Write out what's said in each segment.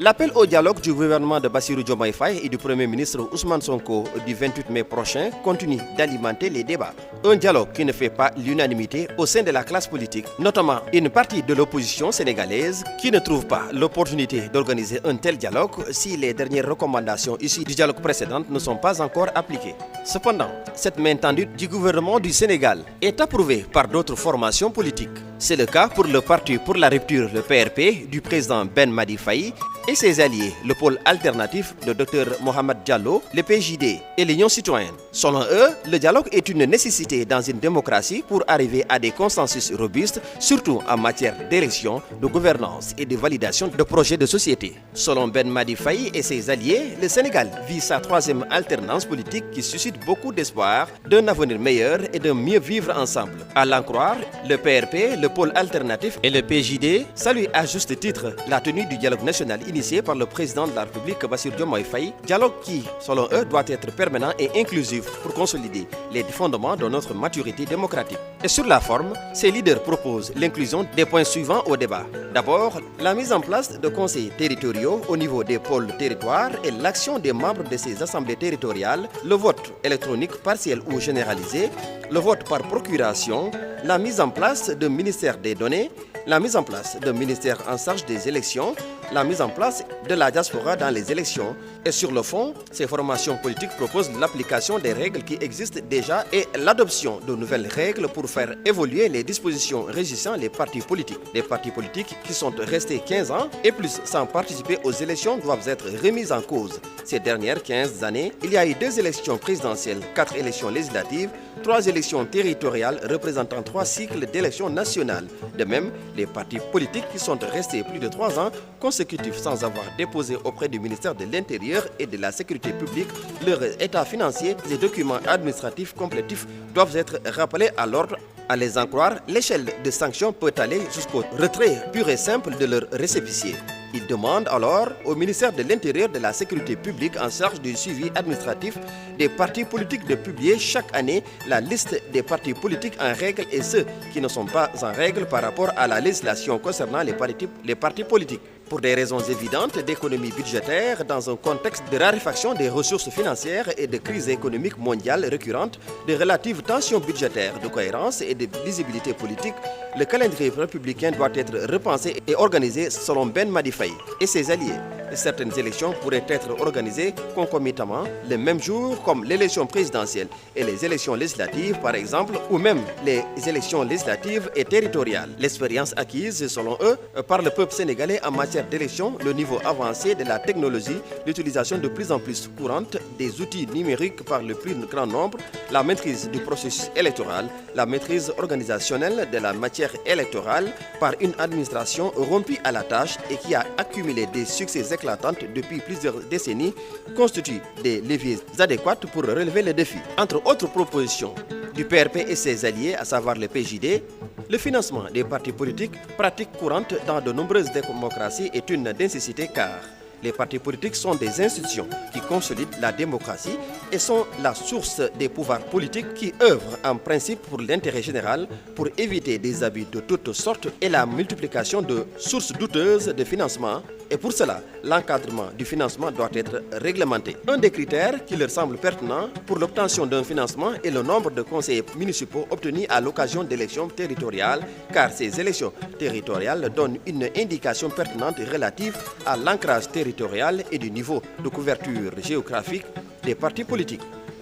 L'appel au dialogue du gouvernement de Bassirou Diomaye Faye et du Premier ministre Ousmane Sonko du 28 mai prochain continue d'alimenter les débats. Un dialogue qui ne fait pas l'unanimité au sein de la classe politique, notamment une partie de l'opposition sénégalaise qui ne trouve pas l'opportunité d'organiser un tel dialogue si les dernières recommandations issues du dialogue précédent ne sont pas encore appliquées. Cependant, cette main tendue du gouvernement du Sénégal est approuvée par d'autres formations politiques. C'est le cas pour le Parti pour la rupture, le PRP, du président Ben Madi Faye et ses alliés, le pôle alternatif de Dr Mohamed Diallo, le PJD et l'Union citoyenne. Selon eux, le dialogue est une nécessité dans une démocratie pour arriver à des consensus robustes, surtout en matière d'élection, de gouvernance et de validation de projets de société. Selon Ben Madi Faye et ses alliés, le Sénégal vit sa troisième alternance politique qui suscite beaucoup d'espoir d'un avenir meilleur et de mieux vivre ensemble. À l'en croire, le PRP, le pôle alternatif et le PJD saluent à juste titre la tenue du dialogue national initié par le président de la République Bassirou Diomaye Faye, dialogue qui, selon eux, doit être permanent et inclusif pour consolider les fondements de notre maturité démocratique. Et sur la forme, ces leaders proposent l'inclusion des points suivants au débat. D'abord, la mise en place de conseils territoriaux au niveau des pôles territoires et l'action des membres de ces assemblées territoriales, le vote électronique partiel ou généralisé, le vote par procuration, la mise en place d'un ministère des données, la mise en place d'un ministère en charge des élections, la mise en place de la diaspora dans les élections. Et sur le fond, ces formations politiques proposent l'application des règles qui existent déjà et l'adoption de nouvelles règles pour faire évoluer les dispositions régissant les partis politiques. Les partis politiques qui sont restés 15 ans et plus sans participer aux élections doivent être remis en cause. Ces dernières 15 années, il y a eu 2 élections présidentielles, 4 élections législatives, 3 élections territoriales représentant 3 cycles d'élections nationales. De même, les partis politiques qui sont restés plus de 3 ans consécutifs sans avoir déposé auprès du ministère de l'Intérieur et de la Sécurité publique leur état financier, les documents administratifs complétifs doivent être rappelés à l'ordre. À les en croire, l'échelle de sanctions peut aller jusqu'au retrait pur et simple de leur récépissé. Il demande alors au ministère de l'Intérieur et de la Sécurité publique en charge du suivi administratif des partis politiques de publier chaque année la liste des partis politiques en règle et ceux qui ne sont pas en règle par rapport à la législation concernant les partis politiques. Pour des raisons évidentes d'économie budgétaire, dans un contexte de raréfaction des ressources financières et de crise économique mondiale récurrente, de relatives tensions budgétaires, de cohérence et de lisibilité politique, le calendrier républicain doit être repensé et organisé selon Ben Madi Faye et ses alliés. Certaines élections pourraient être organisées concomitamment le même jour comme l'élection présidentielle et les élections législatives par exemple, ou même les élections législatives et territoriales. L'expérience acquise, selon eux, par le peuple sénégalais en matière d'élection, le niveau avancé de la technologie, l'utilisation de plus en plus courante des outils numériques par le plus grand nombre, la maîtrise du processus électoral, la maîtrise organisationnelle de la matière électorale par une administration rompue à la tâche et qui a accumulé des succès éclatantes depuis plusieurs décennies, constituent des leviers adéquats pour relever les défis. Entre autres propositions du PRP et ses alliés, à savoir le PJD, le financement des partis politiques, pratique courante dans de nombreuses démocraties, est une nécessité car les partis politiques sont des institutions qui consolident la démocratie et sont la source des pouvoirs politiques qui œuvrent en principe pour l'intérêt général, pour éviter des abus de toutes sortes et la multiplication de sources douteuses de financement. Et pour cela, l'encadrement du financement doit être réglementé. Un des critères qui leur semble pertinent pour l'obtention d'un financement est le nombre de conseillers municipaux obtenus à l'occasion d'élections territoriales, car ces élections territoriales donnent une indication pertinente relative à l'ancrage territorial et du niveau de couverture géographique des partis politiques.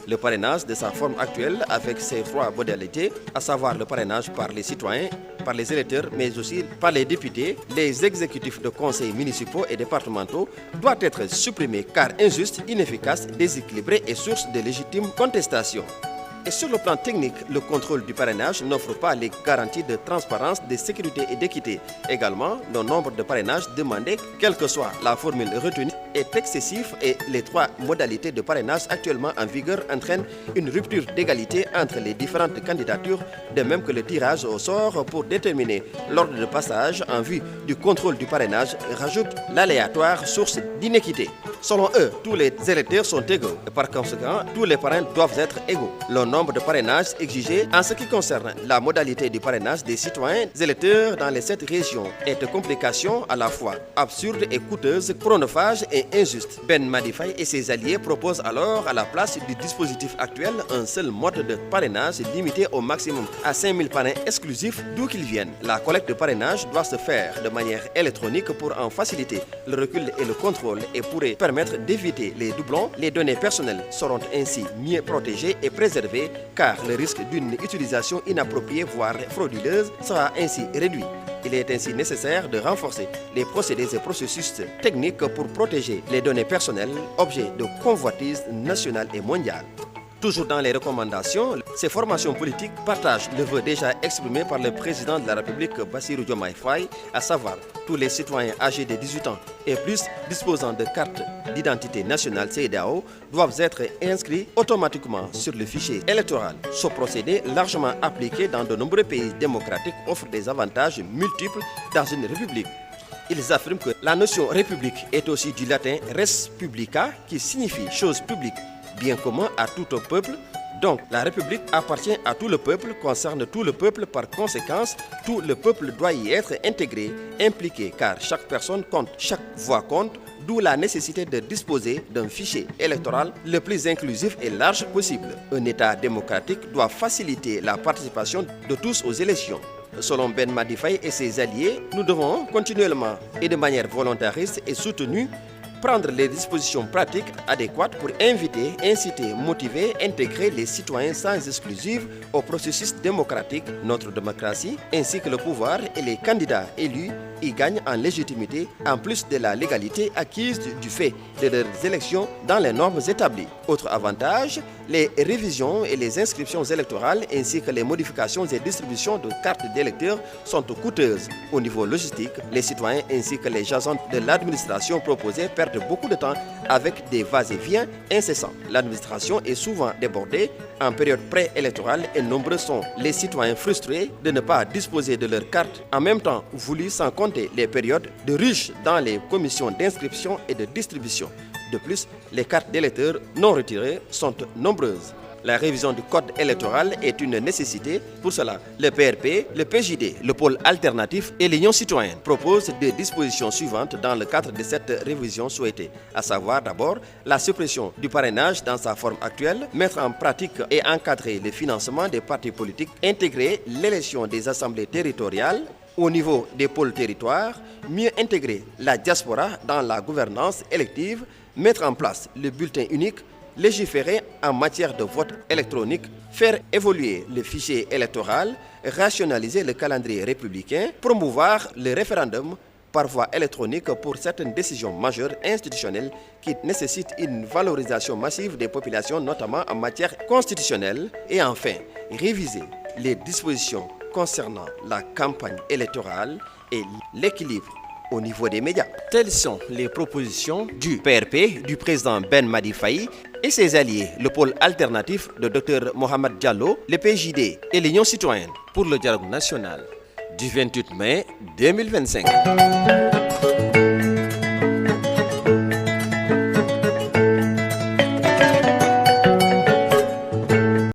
Le parrainage de sa forme actuelle avec ses 3 modalités, à savoir le parrainage par les citoyens, par les électeurs, mais aussi par les députés, les exécutifs de conseils municipaux et départementaux, doit être supprimé car injuste, inefficace, déséquilibré et source de légitime contestation. Et sur le plan technique, le contrôle du parrainage n'offre pas les garanties de transparence, de sécurité et d'équité. Également, le nombre de parrainages demandés, quelle que soit la formule retenue, est excessif et les 3 modalités de parrainage actuellement en vigueur entraînent une rupture d'égalité entre les différentes candidatures, de même que le tirage au sort pour déterminer l'ordre de passage en vue du contrôle du parrainage rajoute l'aléatoire source d'inéquité. Selon eux, tous les électeurs sont égaux et par conséquent, tous les parrains doivent être égaux. Le nombre de parrainages exigé en ce qui concerne la modalité du parrainage des citoyens électeurs dans les 7 régions est une complication à la fois absurde et coûteuse, chronophage et injuste. Ben Madi Faye et ses alliés proposent alors à la place du dispositif actuel un seul mode de parrainage limité au maximum à 5000 parrains exclusifs d'où qu'ils viennent. La collecte de parrainage doit se faire de manière électronique pour en faciliter le recul et le contrôle et pourrait permettre d'éviter les doublons. Les données personnelles seront ainsi mieux protégées et préservées car le risque d'une utilisation inappropriée voire frauduleuse sera ainsi réduit. Il est ainsi nécessaire de renforcer les procédés et processus techniques pour protéger les données personnelles, objets de convoitise nationale et mondiale. Toujours dans les recommandations, ces formations politiques partagent le vœu déjà exprimé par le président de la République Bassirou Diomaye Faye, à savoir tous les citoyens âgés de 18 ans et plus disposant de cartes d'identité nationale CEDEAO doivent être inscrits automatiquement sur le fichier électoral. Ce procédé, largement appliqué dans de nombreux pays démocratiques, offre des avantages multiples dans une république. Ils affirment que la notion république est aussi du latin res publica qui signifie chose publique, bien commun à tout un peuple. Donc la République appartient à tout le peuple, concerne tout le peuple, par conséquence, tout le peuple doit y être intégré, impliqué, car chaque personne compte, chaque voix compte, d'où la nécessité de disposer d'un fichier électoral le plus inclusif et large possible. Un État démocratique doit faciliter la participation de tous aux élections. Selon Ben Madi Faye et ses alliés, nous devons continuellement et de manière volontariste et soutenue prendre les dispositions pratiques adéquates pour inviter, inciter, motiver, intégrer les citoyens sans exclusive au processus démocratique. Notre démocratie, ainsi que le pouvoir et les candidats élus y gagnent en légitimité en plus de la légalité acquise du fait de leurs élections dans les normes établies. Autre avantage, les révisions et les inscriptions électorales ainsi que les modifications et distributions de cartes d'électeurs sont coûteuses. Au niveau logistique, les citoyens ainsi que les agents de l'administration proposée perdent beaucoup de temps avec des va-et-vient incessants. L'administration est souvent débordée en période préélectorale et nombreux sont les citoyens frustrés de ne pas disposer de leurs cartes en même temps voulues, sans compter les périodes de rush dans les commissions d'inscription et de distribution. De plus, les cartes d'électeurs non retirées sont nombreuses. La révision du code électoral est une nécessité. Pour cela, le PRP, le PJD, le pôle alternatif et l'Union citoyenne proposent des dispositions suivantes dans le cadre de cette révision souhaitée, à savoir d'abord la suppression du parrainage dans sa forme actuelle, mettre en pratique et encadrer le financement des partis politiques, intégrer l'élection des assemblées territoriales au niveau des pôles territoires, mieux intégrer la diaspora dans la gouvernance élective, mettre en place le bulletin unique, légiférer en matière de vote électronique, faire évoluer le fichier électoral, rationaliser le calendrier républicain, promouvoir le référendum par voie électronique pour certaines décisions majeures institutionnelles qui nécessitent une valorisation massive des populations, notamment en matière constitutionnelle, et enfin réviser les dispositions concernant la campagne électorale et l'équilibre au niveau des médias. Telles sont les propositions du PRP, du président Ben Madi Faye et ses alliés, le pôle alternatif de Dr Mohamed Diallo, le PJD et l'Union citoyenne pour le dialogue national du 28 mai 2025.